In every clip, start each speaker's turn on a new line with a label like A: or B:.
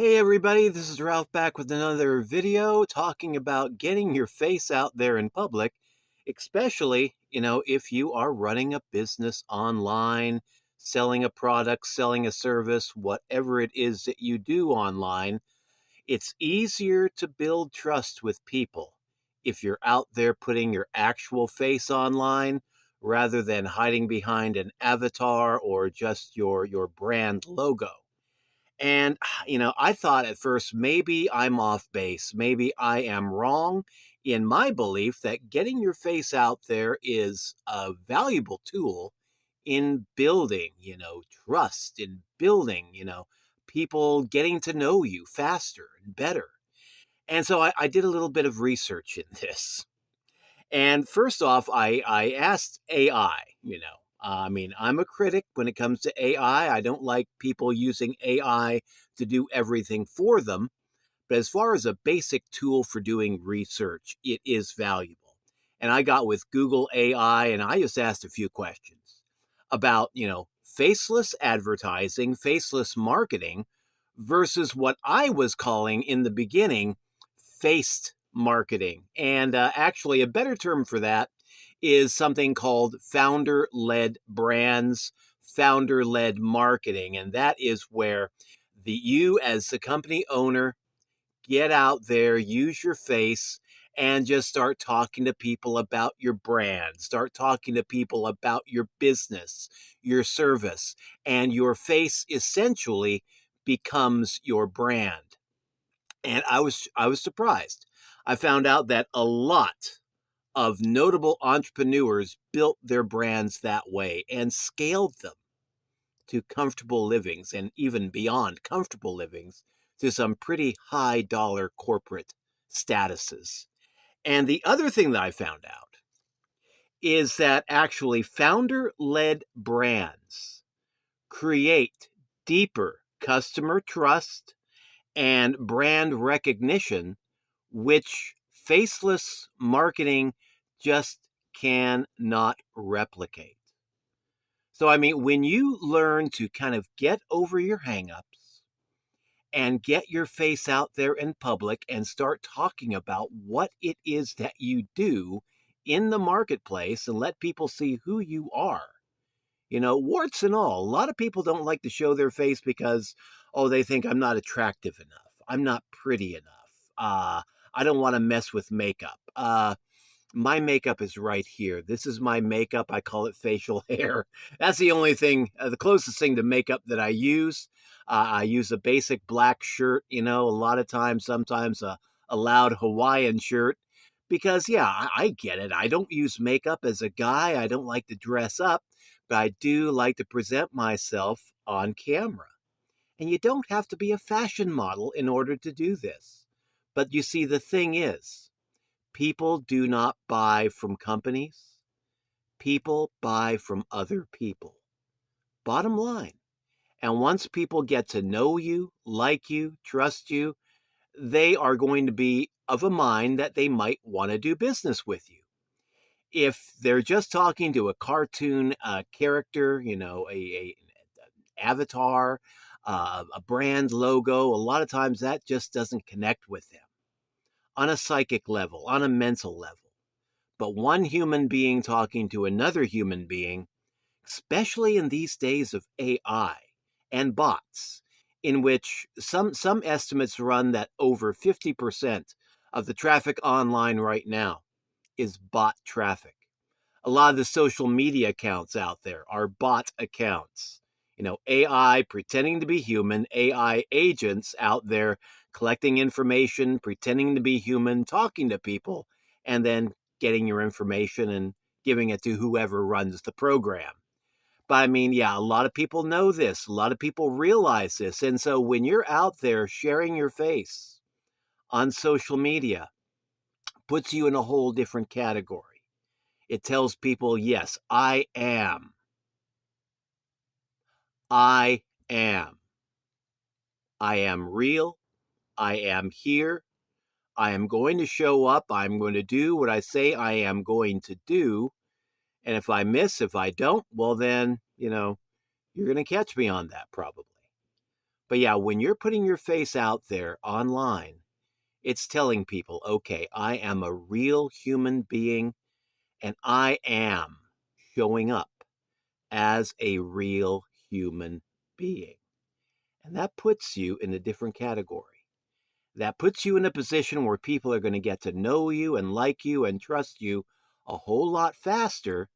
A: Hey everybody, this is Ralph back with another video talking about getting your face out there in public, especially, if you are running a business online, selling a product, selling a service, whatever it is that you do online. It's easier to build trust with people if you're out there putting your actual face online rather than hiding behind an avatar or just your brand logo. And, I thought at first maybe I'm off base. Maybe I am wrong in my belief that getting your face out there is a valuable tool in building, trust, in building, people getting to know you faster and better. And so I did a little bit of research in this. And first off, I asked AI, I'm a critic when it comes to AI. I don't like people using AI to do everything for them. But as far as a basic tool for doing research, it is valuable. And I got with Google AI and I just asked a few questions about, faceless advertising, faceless marketing versus what I was calling in the beginning faced marketing. And actually, a better term for that is something called founder led brands, founder led marketing. And that is where you, as the company owner, get out there, use your face, and just start talking to people about your brand, start talking to people about your business, your service, and your face essentially becomes your brand. And I was surprised. I found out that a lot of notable entrepreneurs built their brands that way and scaled them to comfortable livings and even beyond comfortable livings to some pretty high dollar corporate statuses. And the other thing that I found out is that actually founder led brands create deeper customer trust and brand recognition, which faceless marketing just cannot replicate. So, when you learn to kind of get over your hangups and get your face out there in public and start talking about what it is that you do in the marketplace and let people see who you are, warts and all. A lot of people don't like to show their face because, oh, they think I'm not attractive enough. I'm not pretty enough. I don't want to mess with makeup. My makeup is right here. This is my makeup. I call it facial hair. That's the only thing, the closest thing to makeup that I use. I use a basic black shirt, a lot of times, sometimes a loud Hawaiian shirt. Because, yeah, I get it. I don't use makeup as a guy. I don't like to dress up, but I do like to present myself on camera. And you don't have to be a fashion model in order to do this. But you see, the thing is, people do not buy from companies. People buy from other people. Bottom line. And once people get to know you, like you, trust you, they are going to be of a mind that they might want to do business with you. If they're just talking to a cartoon character, a avatar, a brand logo, a lot of times that just doesn't connect with them on a psychic level, on a mental level. But one human being talking to another human being, especially in these days of AI and bots, in which some estimates run that over 50% of the traffic online right now is bot traffic. A lot of the social media accounts out there are bot accounts. AI pretending to be human, AI agents out there collecting information, pretending to be human, talking to people, and then getting your information and giving it to whoever runs the program. But yeah, a lot of people know this. A lot of people realize this. And so when you're out there sharing your face on social media, puts you in a whole different category. It tells people, yes, I am. I am. I am real. I am here. I am going to show up. I'm going to do what I say I am going to do. And if I miss, if I don't, well, then, you're going to catch me on that probably. But yeah, when you're putting your face out there online, it's telling people, okay, I am a real human being and I am showing up as a real human being. And that puts you in a different category. That puts you in a position where people are going to get to know you and like you and trust you a whole lot faster.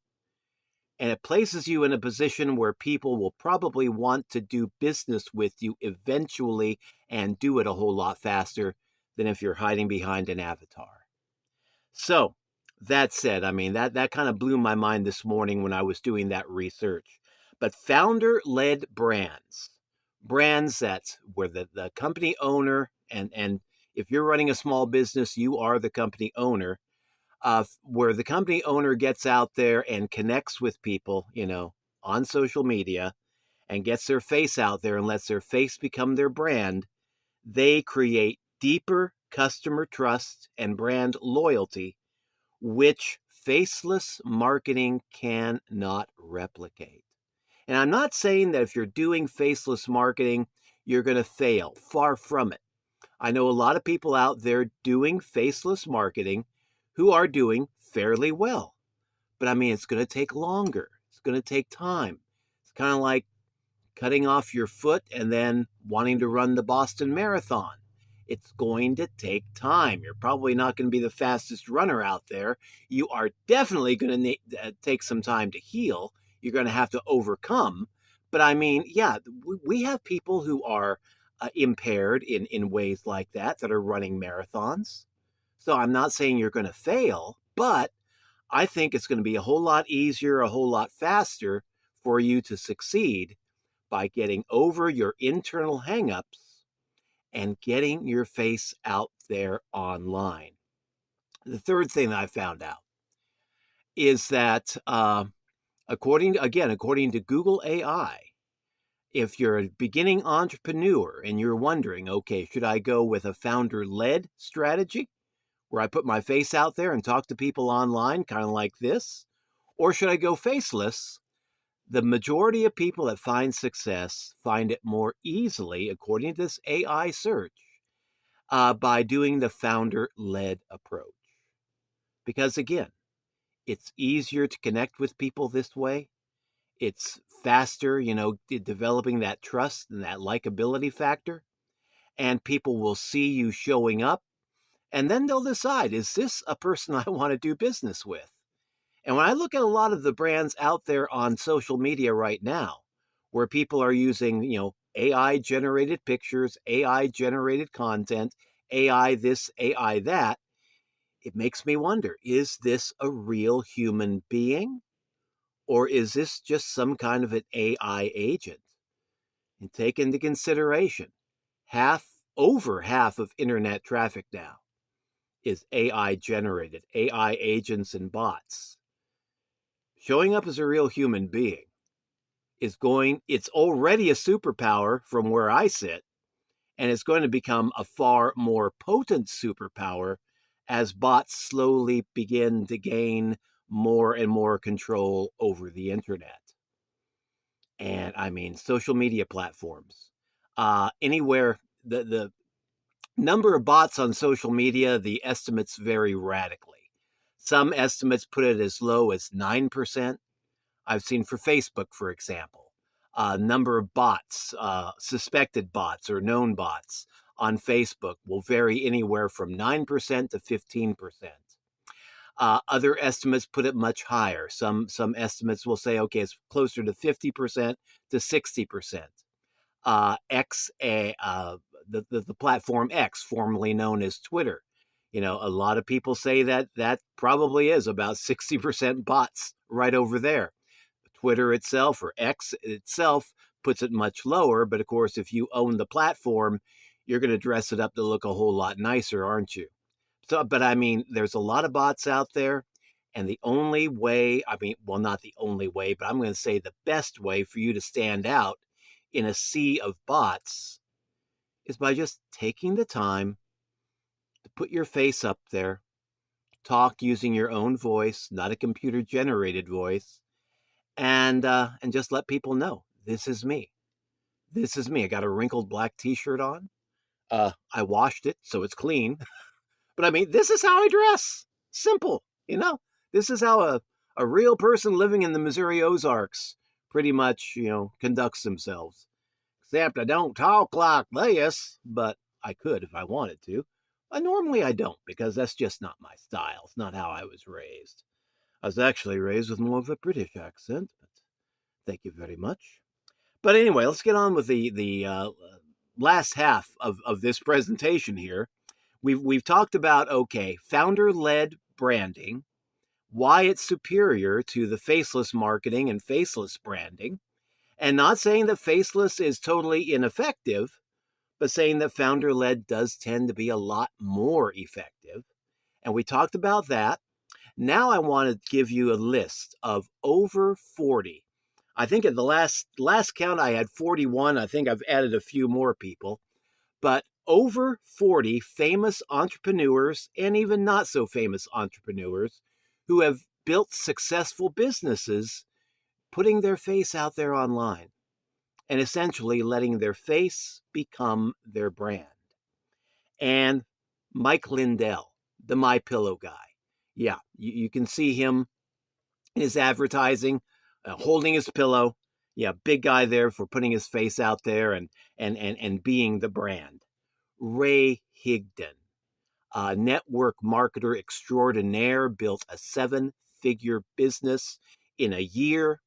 A: And it places you in a position where people will probably want to do business with you eventually and do it a whole lot faster than if you're hiding behind an avatar. So, that said, I mean, that kind of blew my mind this morning when I was doing that research. But founder led brands that where the company owner, and if you're running a small business, you are the company owner, where the company owner gets out there and connects with people, on social media and gets their face out there and lets their face become their brand. They create deeper customer trust and brand loyalty, which faceless marketing cannot replicate. And I'm not saying that if you're doing faceless marketing, you're going to fail. Far from it. I know a lot of people out there doing faceless marketing who are doing fairly well. But I mean, it's going to take longer. It's going to take time. It's kind of like cutting off your foot and then wanting to run the Boston Marathon. It's going to take time. You're probably not going to be the fastest runner out there. You are definitely going to take some time to heal. You're going to have to overcome. But I mean, yeah, we have people who are impaired in ways like that are running marathons. So I'm not saying you're going to fail, but I think it's going to be a whole lot easier, a whole lot faster for you to succeed by getting over your internal hangups and getting your face out there online. The third thing that I found out is that, according to Google AI, if you're a beginning entrepreneur and you're wondering, okay, should I go with a founder led strategy where I put my face out there and talk to people online, kind of like this? Or should I go faceless? The majority of people that find success find it more easily, according to this AI search, by doing the founder led approach. Because again, it's easier to connect with people this way. It's faster, developing that trust and that likability factor. And people will see you showing up. And then they'll decide, is this a person I want to do business with? And when I look at a lot of the brands out there on social media right now, where people are using, AI generated pictures, AI generated content, AI this, AI that, it makes me wonder, is this a real human being? Or is this just some kind of an AI agent? And take into consideration, over half of internet traffic now is AI generated, AI agents and bots. Showing up as a real human being it's already a superpower from where I sit, and it's going to become a far more potent superpower as bots slowly begin to gain more and more control over the internet. And I mean, social media platforms, anywhere, the number of bots on social media, the estimates vary radically. Some estimates put it as low as 9%. I've seen for Facebook, for example, number of bots, suspected bots or known bots on Facebook will vary anywhere from 9% to 15%. Other estimates put it much higher. Some estimates will say, okay, it's closer to 50% to 60%. The platform X, formerly known as Twitter. A lot of people say that probably is about 60% bots right over there. Twitter itself, or X itself, puts it much lower. But of course, if you own the platform, you're going to dress it up to look a whole lot nicer, aren't you? So, but I mean, there's a lot of bots out there. And the only way, I mean, well, not the only way, but I'm going to say the best way for you to stand out in a sea of bots is by just taking the time to put your face up there, talk using your own voice, not a computer generated voice, and just let people know, this is me. This is me. I got a wrinkled black t-shirt on. I washed it, so it's clean. But I mean, this is how I dress. Simple, you know? This is how a real person living in the Missouri Ozarks pretty much, conducts themselves. Except I don't talk like this, but I could if I wanted to. Normally I don't, because that's just not my style. It's not how I was raised. I was actually raised with more of a British accent, but thank you very much. But anyway, let's get on with the last half of this presentation here. We've talked about, okay, founder-led branding, why it's superior to the faceless marketing and faceless branding, and not saying that faceless is totally ineffective, but saying that founder-led does tend to be a lot more effective. And we talked about that. Now I want to give you a list of over 40. I think at the last count I had 41. I think I've added a few more people, but over 40 famous entrepreneurs and even not so famous entrepreneurs who have built successful businesses, putting their face out there online and essentially letting their face become their brand. And Mike Lindell, the My Pillow guy. Yeah, you can see him in his advertising, holding his pillow. Yeah, big guy there for putting his face out there and being the brand. Ray Higdon, a network marketer extraordinaire, built a 7-figure business in a year,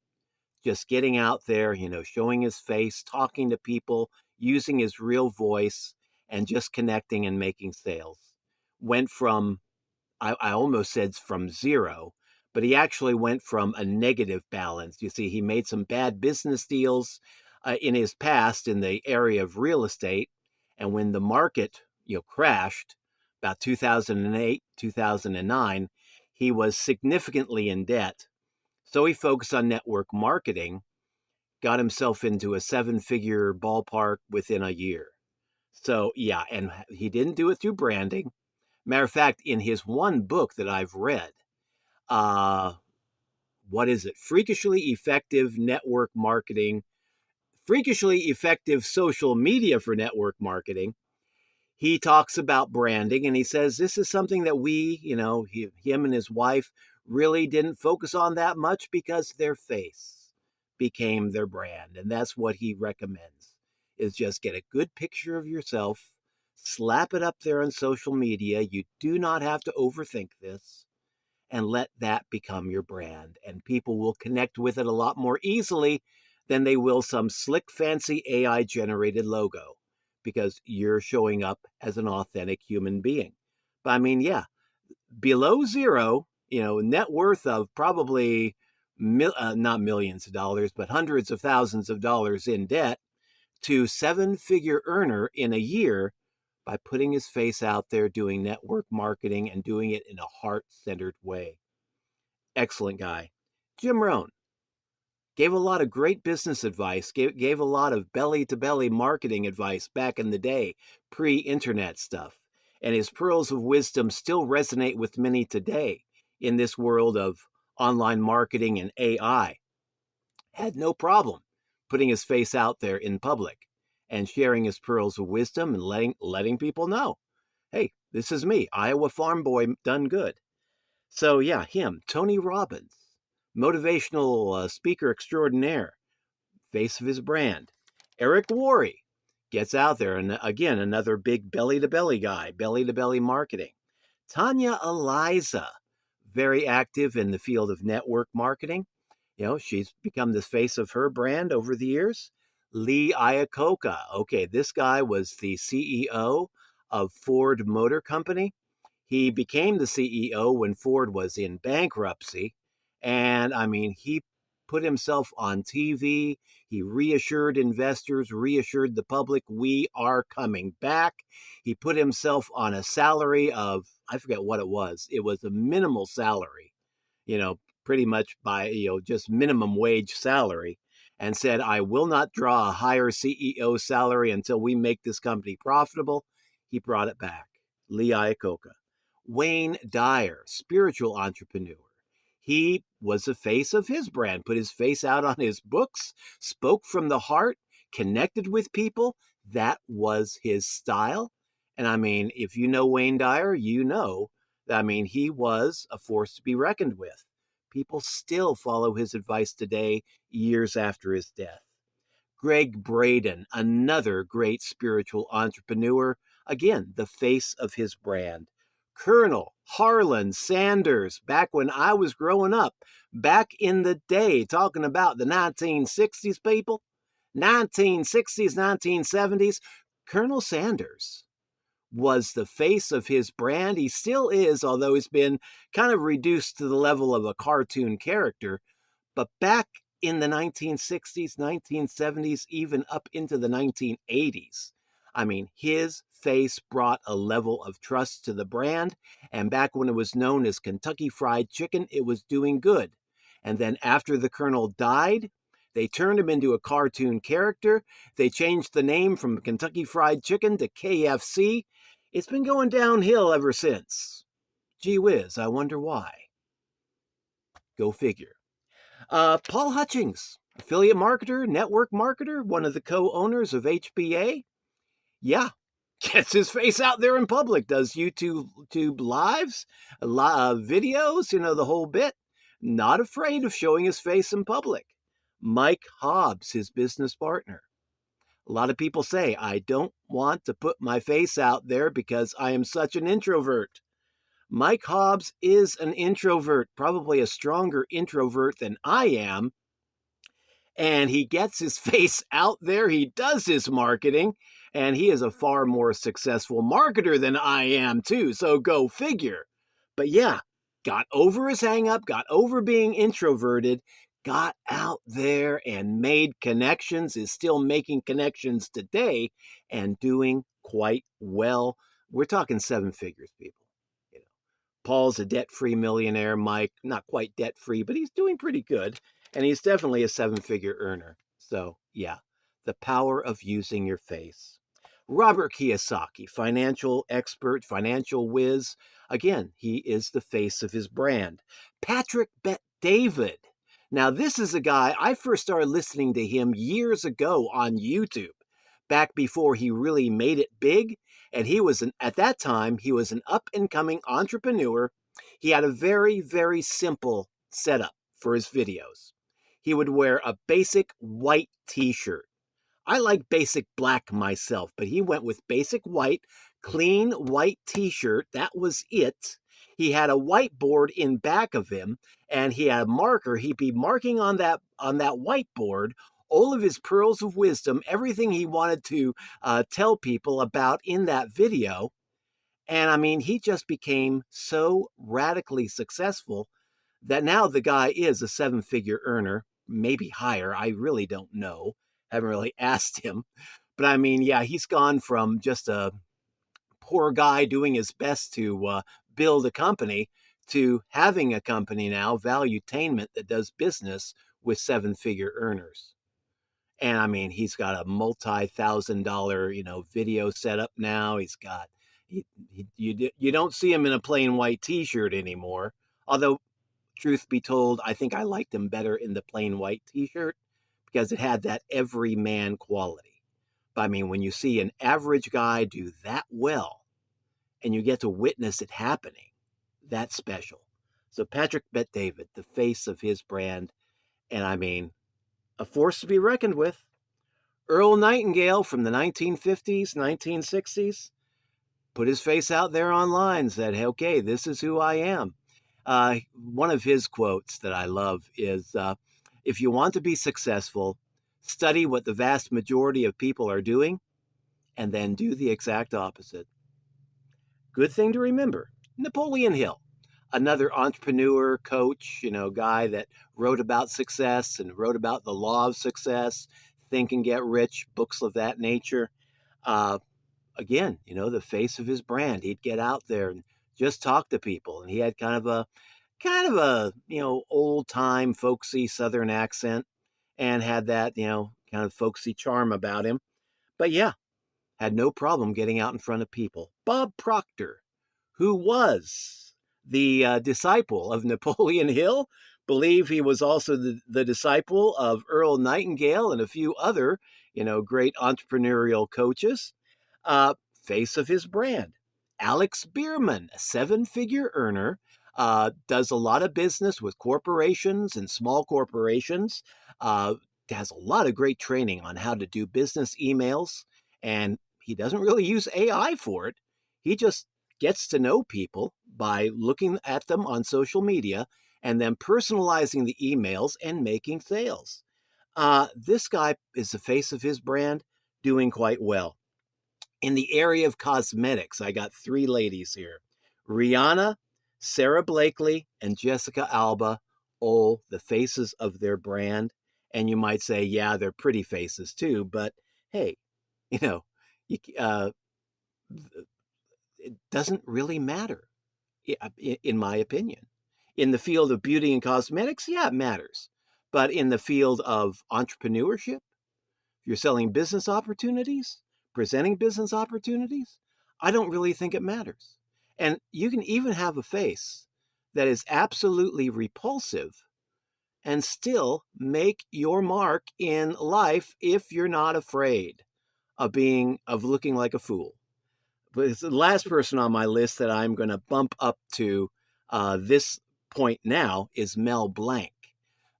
A: just getting out there, showing his face, talking to people, using his real voice, and just connecting and making sales. Went from, I almost said from zero, but he actually went from a negative balance. You see, he made some bad business deals in his past in the area of real estate. And when the market, crashed about 2008, 2009, he was significantly in debt. So he focused on network marketing, got himself into a 7-figure ballpark within a year. So, yeah, and he didn't do it through branding. Matter of fact, in his one book that I've read, what is it? Freakishly Effective Network Marketing, Freakishly Effective Social Media for Network Marketing. He talks about branding and he says this is something that we, him and his wife really didn't focus on that much because their face became their brand. And that's what he recommends, is just get a good picture of yourself, slap it up there on social media. You do not have to overthink this, and let that become your brand. And people will connect with it a lot more easily than they will some slick, fancy AI generated logo, because you're showing up as an authentic human being. But I mean, yeah, below zero, net worth of probably not millions of dollars, but hundreds of thousands of dollars in debt, to 7-figure earner in a year by putting his face out there, doing network marketing and doing it in a heart-centered way. Excellent guy. Jim Rohn gave a lot of great business advice, gave a lot of belly-to-belly marketing advice back in the day, pre-internet stuff. And his pearls of wisdom still resonate with many today in this world of online marketing and AI. Had no problem putting his face out there in public and sharing his pearls of wisdom and letting people know, hey, this is me, Iowa farm boy done good. So yeah, him, Tony Robbins, motivational speaker extraordinaire, face of his brand. Eric Worre gets out there, and again, another big belly-to-belly guy, belly-to-belly marketing. Tanya Eliza, very active in the field of network marketing. She's become the face of her brand over the years. Lee Iacocca. Okay, this guy was the CEO of Ford Motor Company. He became the CEO when Ford was in bankruptcy. And I mean, he put himself on TV. He reassured investors, reassured the public, we are coming back. He put himself on a salary of, I forget what it was. It was a minimal salary, pretty much by, just minimum wage salary, and said, I will not draw a higher CEO salary until we make this company profitable. He brought it back. Lee Iacocca. Wayne Dyer, spiritual entrepreneur. He was the face of his brand, put his face out on his books, spoke from the heart, connected with people. That was his style. And I mean, if you know Wayne Dyer, you know, I mean, he was a force to be reckoned with. People still follow his advice today, years after his death. Greg Braden, another great spiritual entrepreneur, again, the face of his brand. Colonel Harlan Sanders, back when I was growing up, back in the day, talking about the 1960s, people, 1960s, 1970s, Colonel Sanders was the face of his brand. He still is, although he's been kind of reduced to the level of a cartoon character. But back in the 1960s, 1970s, even up into the 1980s, I mean, his face brought a level of trust to the brand. And back when it was known as Kentucky Fried Chicken, it was doing good. And then after the Colonel died, they turned him into a cartoon character. They changed the name from Kentucky Fried Chicken to KFC. It's been going downhill ever since. Gee whiz, I wonder why. Go figure. Paul Hutchings, affiliate marketer, network marketer, one of the co-owners of HBA. Yeah, gets his face out there in public, does YouTube lives, videos, the whole bit. Not afraid of showing his face in public. Mike Hobbs, his business partner. A lot of people say, I don't want to put my face out there because I am such an introvert. Mike Hobbs is an introvert, probably a stronger introvert than I am. And he gets his face out there. He does his marketing, and he is a far more successful marketer than I am, too. So go figure. But yeah, got over his hang up, got over being introverted, got out there and made connections, is still making connections today and doing quite well. We're talking seven figures, people. Paul's a debt-free millionaire. Mike, not quite debt-free, but he's doing pretty good. And he's definitely a seven-figure earner. So, yeah, the power of using your face. Robert Kiyosaki, financial expert, financial whiz. Again, he is the face of his brand. Patrick Bet-David. Now, this is a guy, I first started listening to him years ago on YouTube, back before he really made it big. And at that time, he was an up-and-coming entrepreneur. He had a very, very simple setup for his videos. He would wear a basic white t-shirt. I like basic black myself, but he went with basic white, clean white t-shirt. That was it. He had a whiteboard in back of him, and he had a marker. He'd be marking on that whiteboard all of his pearls of wisdom, everything he wanted to tell people about in that video. And I mean, he just became so radically successful that now the guy is a seven-figure earner, maybe higher. I really don't know. Haven't really asked him. But I mean, yeah, he's gone from just a poor guy doing his best to build a company to having a company now, Valuetainment, that does business with seven-figure earners. And I mean, he's got a multi-$1,000, video setup now. He's got, you don't see him in a plain white t-shirt anymore. Although, truth be told, I think I liked him better in the plain white t-shirt because it had that everyman quality. But I mean, when you see an average guy do that well and you get to witness it happening, that's special. So Patrick Bet-David, the face of his brand, and I mean, a force to be reckoned with. Earl Nightingale from the 1950s, 1960s, put his face out there online, said, hey, okay, this is who I am. One of his quotes that I love is, if you want to be successful, study what the vast majority of people are doing, and then do the exact opposite. Good thing to remember. Napoleon Hill, another entrepreneur, coach, guy that wrote about success and wrote about the law of success, Think and Get Rich, books of that nature. Again, the face of his brand. He'd get out there and just talk to people. And he had kind of a, old time folksy Southern accent and had that, kind of folksy charm about him. But yeah, had no problem getting out in front of people. Bob Proctor, who was the disciple of Napoleon Hill, believe he was also the disciple of Earl Nightingale and a few other, great entrepreneurial coaches. Face of his brand. Alex Bierman, a seven-figure earner, does a lot of business with corporations and small corporations, has a lot of great training on how to do business emails, and he doesn't really use AI for it. He just gets to know people by looking at them on social media and then personalizing the emails and making sales. This guy is the face of his brand, doing quite well. In the area of cosmetics, I got three ladies here: Rihanna, Sarah Blakely, and Jessica Alba, all the faces of their brand. And you might say, yeah, they're pretty faces too, but hey, you know, you, uh, it doesn't really matter, in my opinion. In the field of beauty and cosmetics, yeah, it matters. But in the field of entrepreneurship, if you're selling business opportunities, presenting business opportunities, I don't really think it matters. And you can even have a face that is absolutely repulsive and still make your mark in life if you're not afraid of looking like a fool. But it's the last person on my list that I'm going to bump up to this point now is Mel Blanc.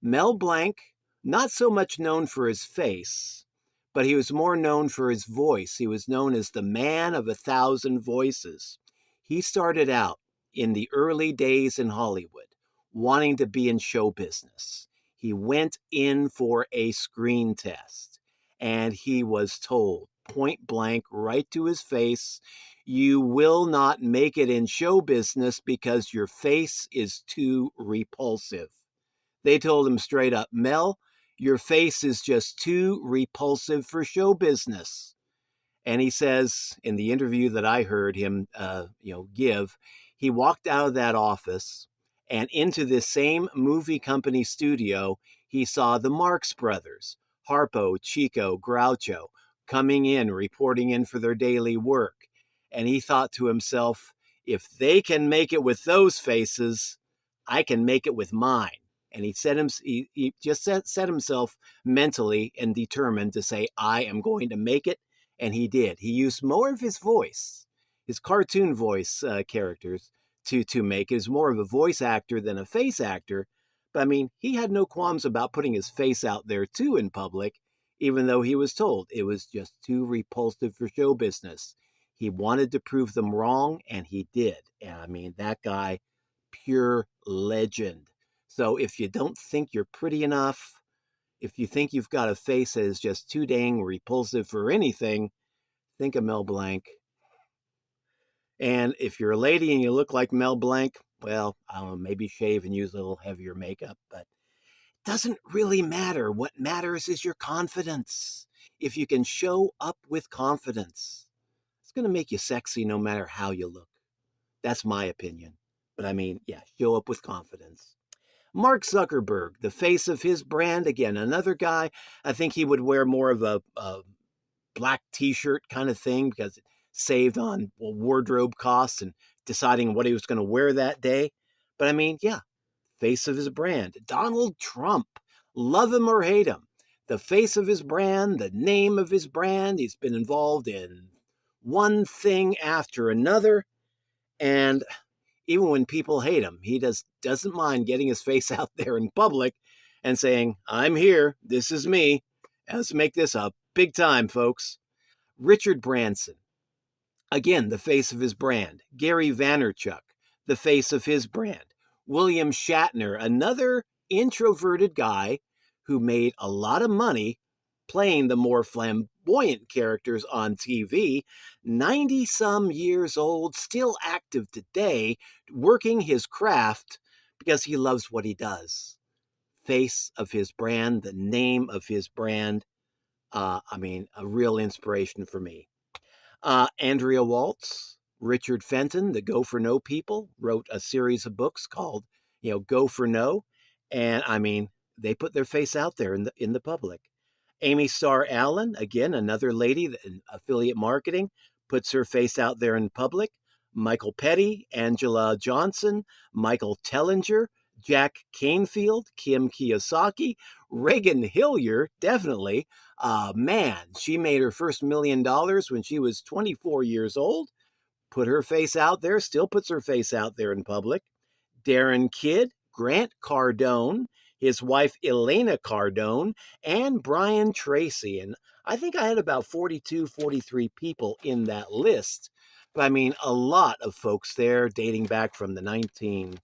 A: Mel Blanc, not so much known for his face, but he was more known for his voice. He was known as the man of 1,000 voices. He started out in the early days in Hollywood wanting to be in show business. He went in for a screen test and he was told point blank, right to his face, you will not make it in show business because your face is too repulsive. They told him straight up, Mel, your face is just too repulsive for show business. And he says in the interview that I heard him, give, he walked out of that office and into this same movie company studio. He saw the Marx Brothers, Harpo, Chico, Groucho, coming in, reporting in for their daily work. And he thought to himself, if they can make it with those faces, I can make it with mine. And he just set himself mentally and determined to say, I am going to make it. And he did. He used more of his voice, his cartoon voice characters to make it. He was more of a voice actor than a face actor. But I mean, he had no qualms about putting his face out there too in public, even though he was told it was just too repulsive for show business. He wanted to prove them wrong, and he did. And I mean, that guy, pure legend. So if you don't think you're pretty enough, if you think you've got a face that is just too dang repulsive for anything, think of Mel Blanc. And if you're a lady and you look like Mel Blanc, well, I don't know, maybe shave and use a little heavier makeup, but it doesn't really matter. What matters is your confidence. If you can show up with confidence, it's going to make you sexy no matter how you look. That's my opinion. But I mean, yeah, show up with confidence. Mark Zuckerberg, the face of his brand, again, another guy. I think he would wear more of a black t-shirt kind of thing because it saved on wardrobe costs and deciding what he was going to wear that day. But I mean, yeah, face of his brand. Donald Trump, love him or hate him, the face of his brand, the name of his brand. He's been involved in one thing after another. And even when people hate him, he doesn't mind getting his face out there in public and saying, I'm here, this is me. Let's make this a big time, folks. Richard Branson, again, the face of his brand. Gary Vaynerchuk, the face of his brand. William Shatner, another introverted guy who made a lot of money playing the more flamboyant characters on TV, 90-some years old, still active today, working his craft because he loves what he does. Face of his brand, the name of his brand. A real inspiration for me. Andrea Waltz, Richard Fenton, the Go for No people, wrote a series of books called, Go for No. And I mean, they put their face out there in the public. Amy Starr Allen, again, another lady in affiliate marketing, puts her face out there in public. Michael Petty, Angela Johnson, Michael Tellinger, Jack Canfield, Kim Kiyosaki, Reagan Hillier, definitely. Man, she made her first $1 million when she was 24 years old. Put her face out there, still puts her face out there in public. Darren Kidd, Grant Cardone, his wife Elena Cardone, and Brian Tracy. And I think I had about 42, 43 people in that list. But I mean, a lot of folks there dating back from the 1930s,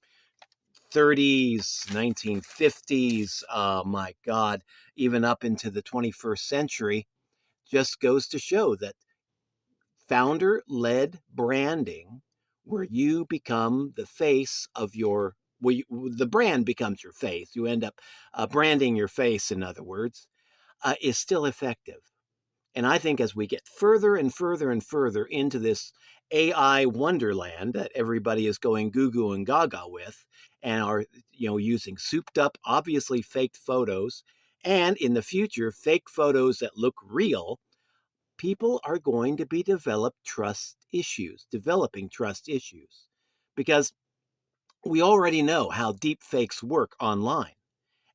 A: 1950s, my God, even up into the 21st century. Just goes to show that founder led branding, where you become the face of the brand becomes your face. You end up branding your face, in other words, is still effective. And I think as we get further and further and further into this AI wonderland that everybody is going goo goo and gaga with, and are using souped up, obviously faked photos, and in the future, fake photos that look real, people are going to be developing trust issues, because we already know how deep fakes work online.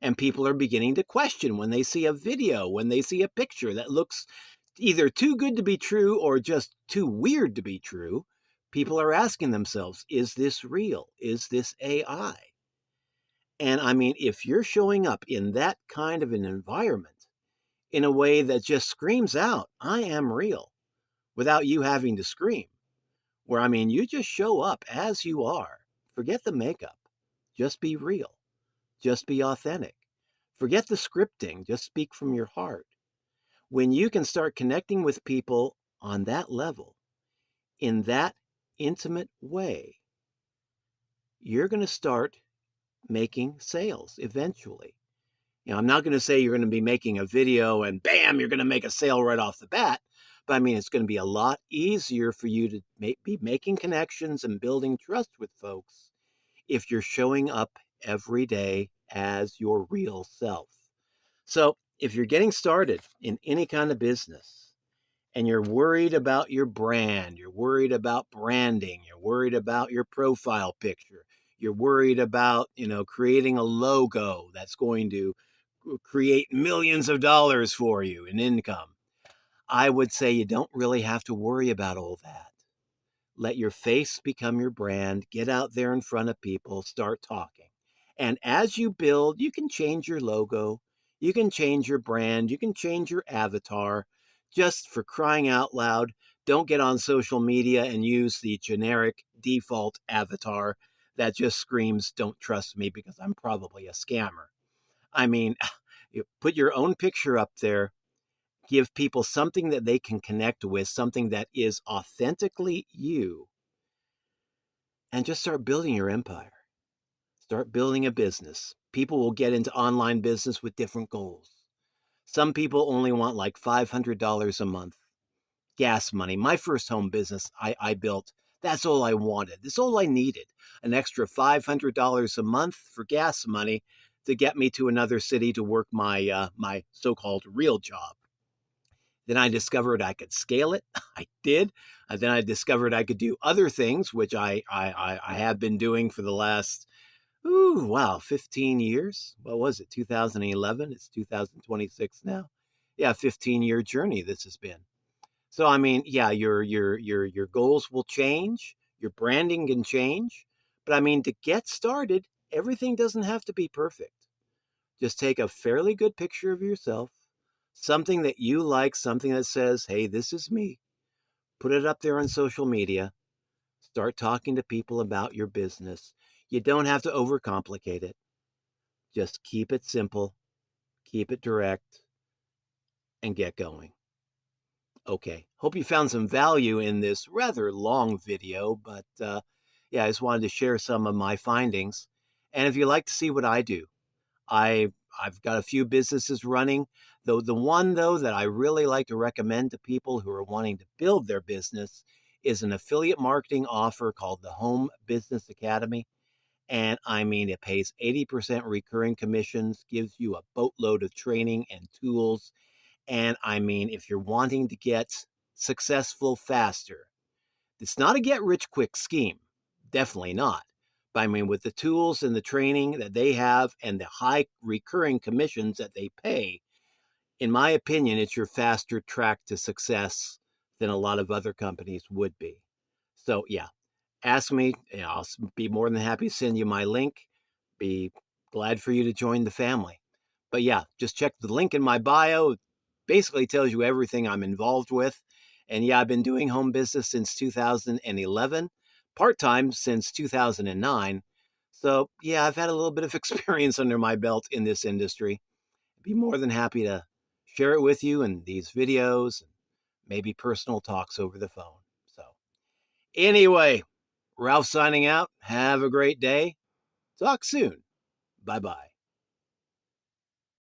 A: And people are beginning to question when they see a video, when they see a picture that looks either too good to be true or just too weird to be true. People are asking themselves, is this real? Is this AI? And I mean, if you're showing up in that kind of an environment in a way that just screams out, I am real, without you having to scream, where I mean, you just show up as you are. Forget the makeup. Just be real. Just be authentic. Forget the scripting. Just speak from your heart. When you can start connecting with people on that level, in that intimate way, you're going to start making sales eventually. I'm not going to say you're going to be making a video and bam, you're going to make a sale right off the bat. But I mean, it's going to be a lot easier for you to be making connections and building trust with folks if you're showing up every day as your real self. So if you're getting started in any kind of business and you're worried about your brand, you're worried about branding, you're worried about your profile picture, you're worried about, creating a logo that's going to create millions of dollars for you in income, I would say you don't really have to worry about all that. Let your face become your brand. Get out there in front of people, start talking. And as you build, you can change your logo, you can change your brand, you can change your avatar. Just for crying out loud, don't get on social media and use the generic default avatar that just screams, don't trust me because I'm probably a scammer. I mean, you put your own picture up there, give people something that they can connect with, something that is authentically you, and just start building your empire. Start building a business. People will get into online business with different goals. Some people only want like $500 a month gas money. My first home business I built, that's all I wanted. That's all I needed. An extra $500 a month for gas money to get me to another city to work my so-called real job. Then I discovered I could scale it. I did. Then I discovered I could do other things, which I have been doing for the last, 15 years. What was it? 2011. It's 2026 now. Yeah, 15-year journey this has been. So I mean, yeah, your goals will change, your branding can change, but I mean, to get started, everything doesn't have to be perfect. Just take a fairly good picture of yourself, something that you like, something that says, hey, this is me. Put it up there on social media. Start talking to people about your business. You don't have to overcomplicate it. Just keep it simple, keep it direct, and get going. Okay, hope you found some value in this rather long video, but yeah, I just wanted to share some of my findings. And if you like to see what I do, I've got a few businesses running. Though the one though that I really like to recommend to people who are wanting to build their business is an affiliate marketing offer called the Home Business Academy. And I mean, it pays 80% recurring commissions, gives you a boatload of training and tools. And I mean, if you're wanting to get successful faster, it's not a get rich quick scheme. Definitely not. I mean, with the tools and the training that they have and the high recurring commissions that they pay, in my opinion, it's your faster track to success than a lot of other companies would be. So, yeah, ask me. I'll be more than happy to send you my link. Be glad for you to join the family. But yeah, just check the link in my bio. It basically tells you everything I'm involved with. And yeah, I've been doing home business since 2011, part time since 2009. So yeah, I've had a little bit of experience under my belt in this industry. I'd be more than happy to share it with you in these videos, and maybe personal talks over the phone. So anyway, Ralph signing out. Have a great day. Talk soon. Bye bye.